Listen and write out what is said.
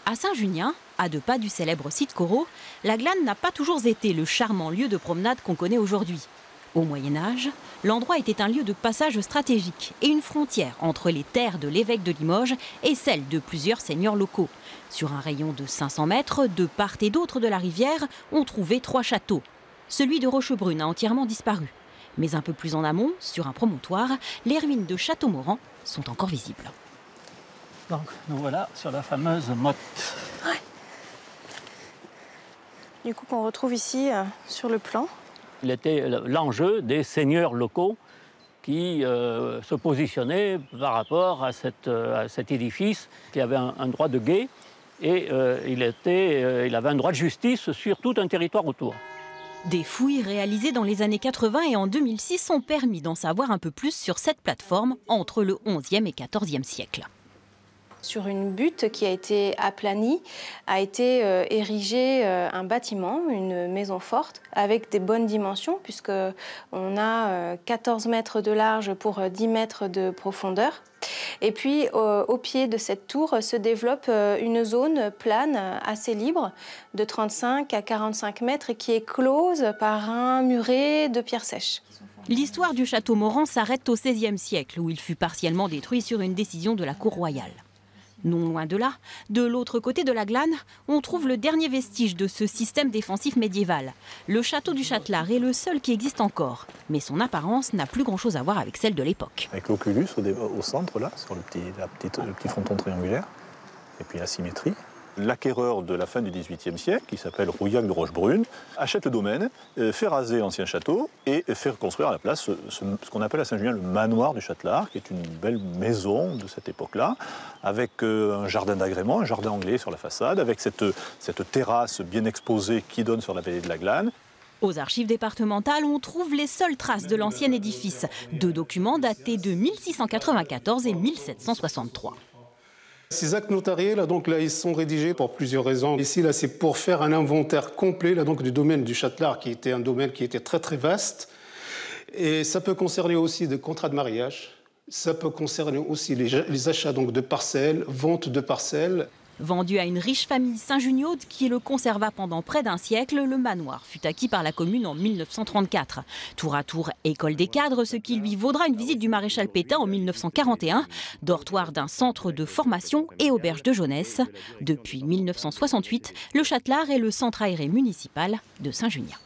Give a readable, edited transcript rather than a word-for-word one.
À Saint-Junien, à 2 pas du célèbre site Corot, la Glane n'a pas toujours été le charmant lieu de promenade qu'on connaît aujourd'hui. Au Moyen-Âge, l'endroit était un lieu de passage stratégique et une frontière entre les terres de l'évêque de Limoges et celles de plusieurs seigneurs locaux. Sur un rayon de 500 mètres, de part et d'autre de la rivière, on trouvait 3 châteaux. Celui de Rochebrune a entièrement disparu. Mais un peu plus en amont, sur un promontoire, les ruines de Châteaumoran sont encore visibles. Donc nous voilà sur la fameuse motte. Ouais. Du coup, qu'on retrouve ici sur le plan. Il était l'enjeu des seigneurs locaux qui se positionnaient par rapport à cet édifice qui avait un droit de guet et il avait un droit de justice sur tout un territoire autour. Des fouilles réalisées dans les années 80 et en 2006 ont permis d'en savoir un peu plus sur cette plateforme entre le XIe et XIVe siècle. Sur une butte qui a été aplanie, a été érigé un bâtiment, une maison forte, avec des bonnes dimensions, puisqu'on a 14 mètres de large pour 10 mètres de profondeur. Et puis, au pied de cette tour se développe une zone plane assez libre, de 35 à 45 mètres, et qui est close par un muret de pierres sèches. L'histoire du château Moran s'arrête au XVIe siècle, où il fut partiellement détruit sur une décision de la cour royale. Non loin de là, de l'autre côté de la Glane, on trouve le dernier vestige de ce système défensif médiéval. Le château du Châtelard est le seul qui existe encore, mais son apparence n'a plus grand-chose à voir avec celle de l'époque. Avec l'oculus au centre, là, sur le petit fronton triangulaire, et puis la symétrie. L'acquéreur de la fin du XVIIIe siècle, qui s'appelle Rouillac de Rochebrune, achète le domaine, fait raser l'ancien château et fait reconstruire à la place ce qu'on appelle à Saint-Junien le manoir du Châtelard, qui est une belle maison de cette époque-là, avec un jardin d'agrément, un jardin anglais sur la façade, avec cette terrasse bien exposée qui donne sur la vallée de la Glane. Aux archives départementales, on trouve les seules traces de l'ancien édifice, 2 documents datés de 1694 et 1763. Ces actes notariés, ils sont rédigés pour plusieurs raisons. Ici, c'est pour faire un inventaire complet du domaine du Châtelard, qui était un domaine qui était très très vaste. Et ça peut concerner aussi des contrats de mariage. Ça peut concerner aussi les achats de parcelles, vente de parcelles. Vendu à une riche famille saint-juniote qui le conserva pendant près d'un siècle, le manoir fut acquis par la commune en 1934. Tour à tour, école des cadres, ce qui lui vaudra une visite du maréchal Pétain en 1941, dortoir d'un centre de formation et auberge de jeunesse. Depuis 1968, le Châtelard est le centre aéré municipal de Saint-Junien.